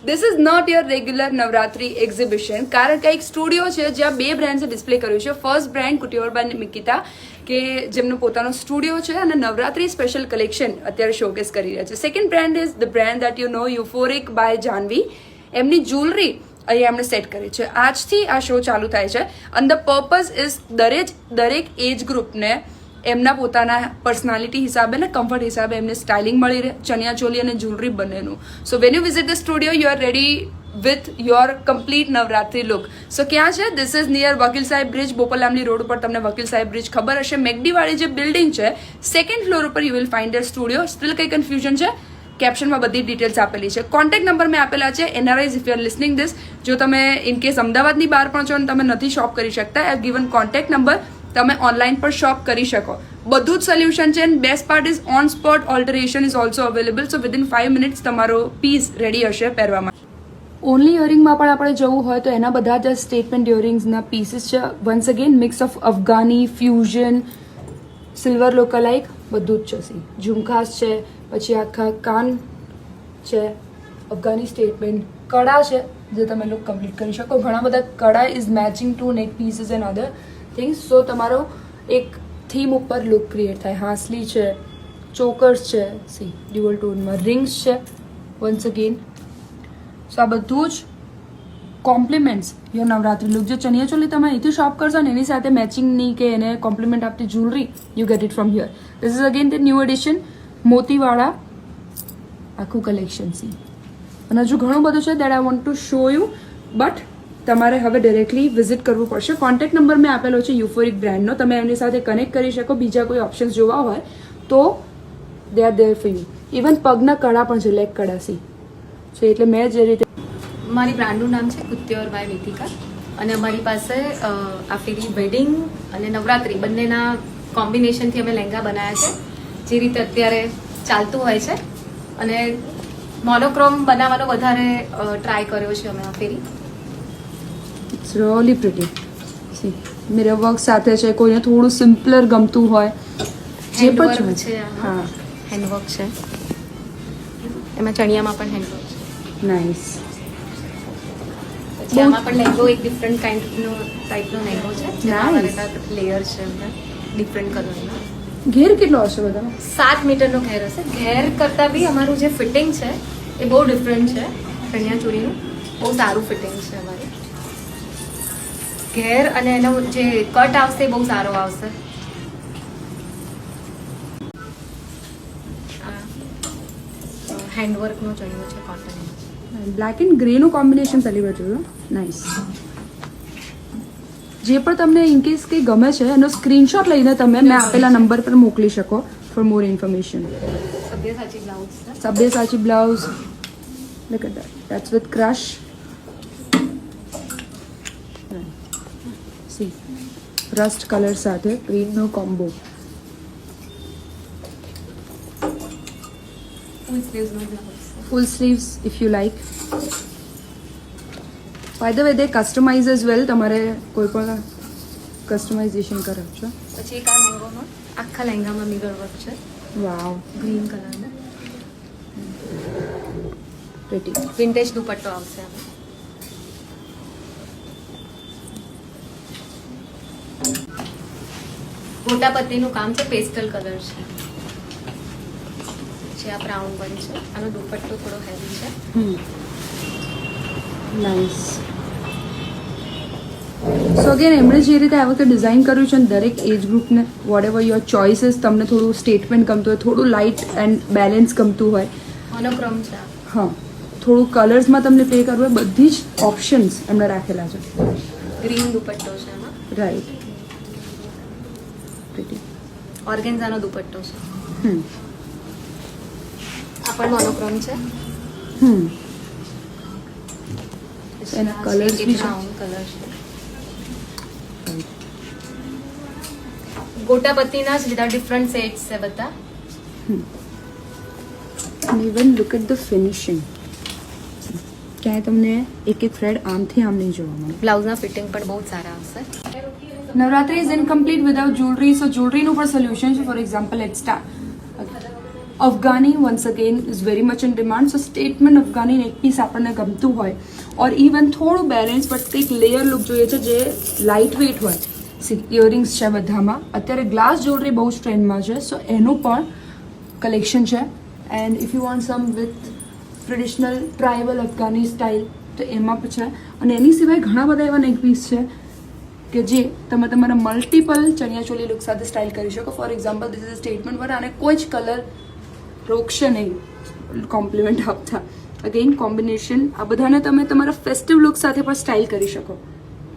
This is not your regular Navratri exhibition. કારણ કે એક સ્ટુડિયો છે જ્યાં બે બ્રાન્ડ્સે ડિસ્પ્લે કર્યું છે. First brand couture by Nikita કે જેમનો પોતાનો સ્ટુડિયો છે અને નવરાત્રી સ્પેશિયલ કલેક્શન અત્યારે શોકેસ કરી રહ્યા છે. Second brand is the brand that you know, Euphoric by Janvi. એમની જ્વેલરી અહીંયા એમણે સેટ કરી છે. આજથી આ શો ચાલુ થાય છે અને ધ પર્પઝ ઇઝ દરેક એજ ગ્રુપને એમના પોતાના પર્સનાલિટી હિસાબે ને કમ્ફર્ટ હિસાબે એમને સ્ટાઇલિંગ મળી રહે, ચણિયા ચોલી અને જ્વેલરી બંનેનું. So when you visit the studio you are ready with your complete Navratri look. So ક્યાં છે? ધીસ ઇઝ નિયર વકીલ સાહેબ બ્રિજ, બોપલામલી રોડ ઉપર. તમને વકીલ સાહેબ બ્રિજ ખબર હશે. મેકડીવાળી જે બિલ્ડિંગ છે, સેકન્ડ ફ્લોર ઉપર you will find year studio. Steel કંઈ કન્ફ્યુઝન છે? કેપ્શનમાં બધી ડિટેલ્સ આપેલી છે. કોન્ટેક્ટ નંબર મેં આપેલા છે. NRIs if you are listening this, જો તમે ઇનકેસ અમદાવાદની બહાર પણ છો અને તમે નથી શોપ કરી શકતા, આઈ ગિવન કોન્ટેક્ટ નંબર, તમે ઓનલાઈન પણ શોપ કરી શકો. બધું જ સોલ્યુશન છે. And best part is on spot alteration is also available. So within 5 minutes તમારો પીસ રેડી હશે પહેરવામાં. ઓનલી ઇયરિંગમાં પણ આપણે જવું હોય તો એના બધા જ સ્ટેટમેન્ટ ઇયરિંગ્સના પીસીસ છે. Once again mix of Afghani, fusion, silver lookalike બધું જ છે. ઝુમખાસ છે, પછી આખા કાન છે, અફઘાની સ્ટેટમેન્ટ, કડા છે જે તમે લુક કમ્પ્લીટ કરી શકો. ઘણા બધા કડા ઇઝ મેચિંગ ટુ નેક પીસીસ એન્ડ અધર થિંગ્સ. સો તમારો એક થીમ ઉપર લુક ક્રિએટ થાય. હાસલી છે, ચોકર્સ છે, સી ડ્યુઅલ ટોનમાં રિંગ્સ છે વન્સ અગેન. સો આ બધું જ કોમ્પ્લિમેન્ટ્સ યોર નવરાત્રી લુક. જે ચણિયા ચોલી તમે અહીંથી શોપ કરશો ને એની સાથે મેચિંગની કે એને કોમ્પ્લિમેન્ટ આપતી jewellery you get it from here. This is again the new edition મોતીવાળા આખું કલેક્શન. સી અને હજુ ઘણું બધું છે that I want to show you, but તમારે હવે ડાયરેક્ટલી વિઝિટ કરવું પડશે. કોન્ટેક્ટ નંબર મેં આપેલો છે યુફોરિક બ્રાન્ડનો. તમે એમની સાથે કનેક્ટ કરી શકો. બીજા કોઈ ઓપ્શન્સ જોવા હોય તો they are there for you. Even પગના કડા પણ છે, લેગ કડા. સી સો એટલે મેં જે રીતે મારી બ્રાન્ડનું નામ છે કુત્યોર બાય વિધિકા અને અમારી પાસે આ ફેરી વેડિંગ અને નવરાત્રી બંનેના કોમ્બિનેશનથી અમે લહેંગા બનાવ્યા છે, જે રીતે અત્યારે ચાલતું હોય છે. અને મોનોક્રોમ બનાવવાનો વધારે ટ્રાય કર્યો છે અમે આ ફેરી. It's really pretty. See mirror work સાથે છે. કોઈને થોડું સિમ્પલર ગમતું હોય જે પણ છે. હા, હેન્ડવર્ક છે. એમાં ચણિયામાં પણ હેન્ડવર્ક છે. નાઇસ. પછી આમાં પણ લહેંગો એક ડિફરન્ટ કાઇન્ડનો ટાઈપનો લહેંગો છે. Nice. લેયર છે એમને ડિફરન્ટ કલરના. ઘેર કેટલો હશે બધામાં? 7 મીટરનો ઘેર હશે. ઘેર કરતાં બી અમારું જે ફિટિંગ છે એ બહુ ડિફરન્ટ છે. ચણિયા ચોળીનું બહુ સારું ફિટિંગ છે અમારું. ઘેર અને એનો જે કટ આવશે એ બહુ સારો આવશે. હેન્ડવર્કનો ચણિયો છે, કોટન. બ્લેક એન્ડ ગ્રેનું કોમ્બિનેશન પહેલી વાર જોયું. નાઇસ. જે પણ તમને ઇનકેસ કંઈ ગમે છે એનો સ્ક્રીનશોટ લઈને તમે મેં આપેલા નંબર પર મોકલી શકો for more information. Sabyasachi blouse છે. Sabyasachi blouse. Look at that. That's with crush. See, rust color સાથે green નો combo. ફૂલ સ્લીવ્સનો બ્લાઉઝ છે. Full sleeves if you like. By the way, they customize as well. તમારે કોઈ પણ કસ્ટમાઇઝેશન કરો છો. પછી એક આ લહેંગોનો આખા લહેંગામાં મિરર વર્ક છે, વાવ, ગ્રીન કલરનો. પ્રિટી. વિન્ટેજ દુપટ્ટો આવશે આમાં. ગોટાપત્તીનું કામ છે, પેસ્ટલ કલર છે. પછી આ બ્રાઉન બન છે. આનો દુપટ્ટો થોડો હેવી છે. નાઇસ. સો અગેન એમણે જે રીતે આ વખતે ડિઝાઇન કર્યું છે ને દરેક એજ ગ્રુપને વોટ એવર યોર ચોઇસીસ, તમને થોડું સ્ટેટમેન્ટ ગમતું હોય, થોડું લાઇટ એન્ડ બેલેન્સ ગમતું હોય, મોનોક્રોમ છે. હા, થોડું કલર્સમાં તમને પે કરવું હોય, બધી જ ઓપ્શન્સ એમણે રાખેલા છે. ગ્રીન દુપટ્ટો છે એમાં. રાઈટ. પ્રિટી. ઓર્ગેન્ઝાનો દુપટ્ટો છે. આ પણ મોનોક્રોમ છે. એના colours બી છે. બ્રાઉન કલર છે. ગોટાપત્તીના જ બધા ડિફરન્ટ સેટ્સ છે બધા. Even look at the finishing. ક્યાંય તમને એક એક થ્રેડ આમથી આમ નહીં જોવા મળે. બ્લાઉઝના ફિટિંગ પણ બહુ સારા આવશે. Navratri is incomplete without jewellery. So જ્વેલરીનું પણ સોલ્યુશન છે. For example let's start. Afghani once again is very much in demand. So statement Afghani neck piece આપણને ગમતું હોય ઓર ઇવન થોડું બેલેન્સ બટ કંઈક લેયર લુક જોઈએ છે જે લાઇટ વેઇટ હોય. સી ઇયરિંગ્સ છે બધામાં. અત્યારે ગ્લાસ જ્વેલરી બહુ જ ટ્રેન્ડમાં છે, સો એનું પણ કલેક્શન છે. And if you want some with traditional tribal Afghani style તો એમાં પણ છે. અને એની સિવાય ઘણા બધા એવા નેક પીસ છે કે જે તમે તમારા મલ્ટિપલ ચણિયાચોલી લુક સાથે સ્ટાઇલ કરી શકો. For example this is a statement પર અને કોઈ જ કલર રોકશે નહીં કોમ્પ્લિમેન્ટ આપતા. અગેન કોમ્બિનેશન આ બધાને તમે તમારા ફેસ્ટિવ લુક સાથે પણ સ્ટાઇલ કરી શકો.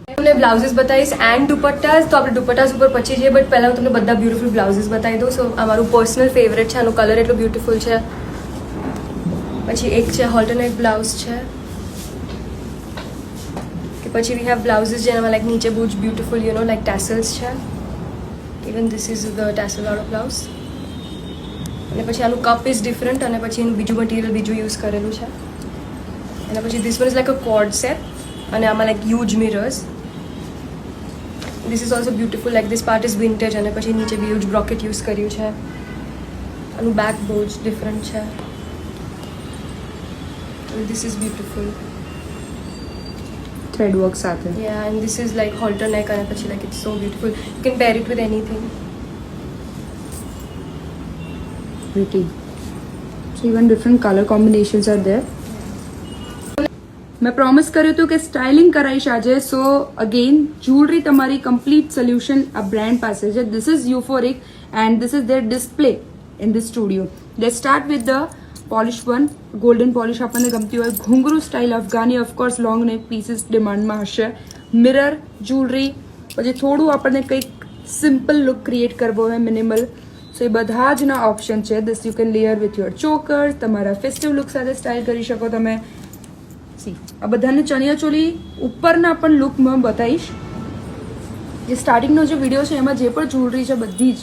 તમને બ્લાઉઝીસ બતાવીશ એન્ડ દુપટ્ટાસ. તો આપણે દુપટ્ટાસ ઉપર પછી જઈએ, બટ પહેલાં હું તમને બધા બ્યુટીફુલ બ્લાઉઝીસ બતાવી દઉં. સો આ મારું પર્સનલ ફેવરેટ છે, આનો કલર એટલો બ્યુટીફુલ છે. પછી એક છે હોલ્ટરનેટ બ્લાઉઝ છે, કે પછી વી હેવ બ્લાઉઝીસ જેનામાં લાઈક નીચે બહુ જ બ્યુટીફુલ યુ નો લાઈક ટેસલ્સ છે. ઇવન ધીસ ઇઝ ધ ટેસલ વાળો બ્લાઉઝ. અને પછી આનું કપ ઇઝ ડિફરન્ટ અને પછી એનું બીજું મટીરિયલ બીજું યુઝ કરેલું છે. અને પછી this one is like a cord set અને આમાં like huge mirrors. This is also beautiful like this part is vintage અને પછી નીચે બી હ્યુજ બ્રોકેટ યુઝ કર્યું છે. આનું બેક બહુ જ ડિફરન્ટ છે. This is beautiful thread work સાથે. Yeah and this is like halter neck અને પછી like it's so beautiful. You can pair it with anything. Pretty. So even different color combinations are there. મેં promise કર્યું હતું કે styling કરાવીશ આજે. So again jewellery તમારી કમ્પ્લીટ સોલ્યુશન આ બ્રાન્ડ પાસે છે. This is Euphoric and this is their display in the studio. Let start with the polish one. Golden polish આપણને ગમતી હોય, ઘૂંઘરું સ્ટાઇલ અફઘાની, ઓફકોર્સ લોંગ નેક પીસીસ ડિમાન્ડમાં હશે. મિરર જ્વેલરી, પછી થોડું આપણને કંઈક સિમ્પલ લુક ક્રિએટ કરવો હોય, મિનિમલ. સો એ બધા જ ના ઓપ્શન છે. This you can layer with your choker. તમારા ફેસ્ટિવ લુક સાથે સ્ટાઇલ કરી શકો તમે. સી આ બધાને ચણિયાચોલી ઉપરના પણ લુકમાં બતાવીશ. જે સ્ટાર્ટિંગનો જે વિડીયો છે એમાં જે પણ જ્વેલરી છે બધી જ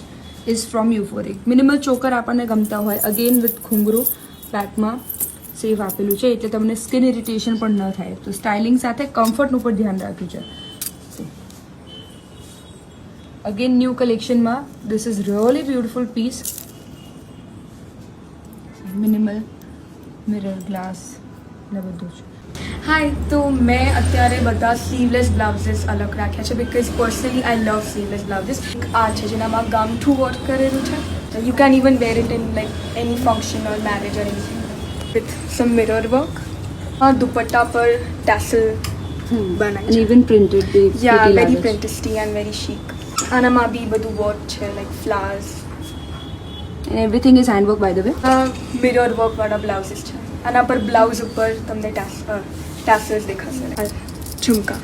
ઇઝ ફ્રોમ યુફોરિક. મિનિમલ ચોકર આપણને ગમતા હોય, અગેન વિથ ઘૂંઘરું બેકમાં સેફ આપેલું છે એટલે તમને સ્કિન ઇરિટેશન પણ ન થાય. તો સ્ટાઇલિંગ સાથે કમ્ફર્ટનું પણ ધ્યાન રાખ્યું છે. અગેન ન્યૂ કલેક્શનમાં this is really beautiful piece. Minimal mirror glass ને બધું જ. હાય, તો મેં અત્યારે બધા સ્લીવલેસ બ્લાઉઝીસ અલગ રાખ્યા છે because personally I love sleeveless blouses. આ છે જેનામાં ગામઠું વર્ક કરેલું છે. You can even wear it in like any function or marriage or anything with some mirror work. Dupatta પર ટેસલ બનાવી And even printed. They yeah pretty very lavish. પ્રિન્ટિસ્ટી and very chic. આનામાં બી બધું વર્ક છે like flowers. And everything is handwork by the way. Mirror work વાળા blouses છે. આના પર બ્લાઉઝ ઉપર તમને ટેસલ્સ દેખાશે, ઝુમકા.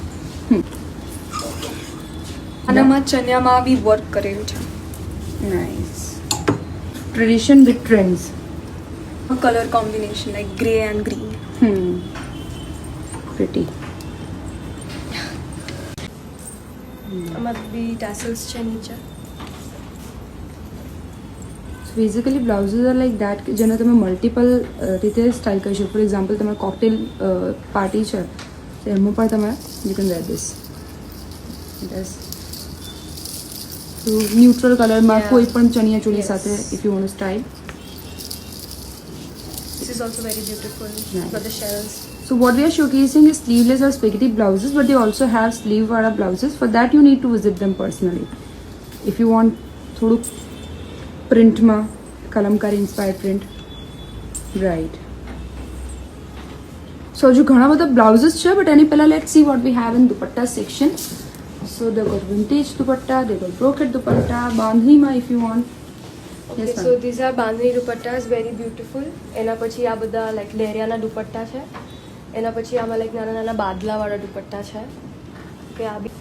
આનામાં ચણિયામાં બી વર્ક કરેલું છે. Nice. Tradition with trends. Colour combination like grey and green. Pretty. આમાં બી ટેસલ્સ છે નીચે. So basically blouses are like that કે જેને તમે મલ્ટિપલ રીતે સ્ટાઇલ કરી શકો. ફોર એક્ઝામ્પલ તમારે કોકટેલ પાર્ટી છે તો એમાં પણ તમે યુ કેન વેર ધીસ. તો ન્યુટ્રલ કલરમાં Yeah. કોઈ પણ ચણિયાચોલી Yes. સાથે if you want style. This is also very beautiful Nice. for the shells. So what we are showcasing is sleeveless or spaghetti blouses, but they also have sleeve wala blouses. For that you need to visit them personally. If you want થોડુંક પ્રિન્ટમાં Kalamkari inspired print, right. So હજુ ઘણા બધા blouses છે but એની પહેલાં let see what we have in dupatta section. So they got vintage dupatta, they got brocade dupatta, બાંધણીમાં if you want. Okay, Yes, ma'am. so these are bandhani dupattas, very beautiful. એના પછી આ બધા લાઈક લેરિયાના દુપટ્ટા છે. એના પછી આમાં લાઈક નાના નાના બાદલાવાળા દુપટ્ટા છે. કે આ બી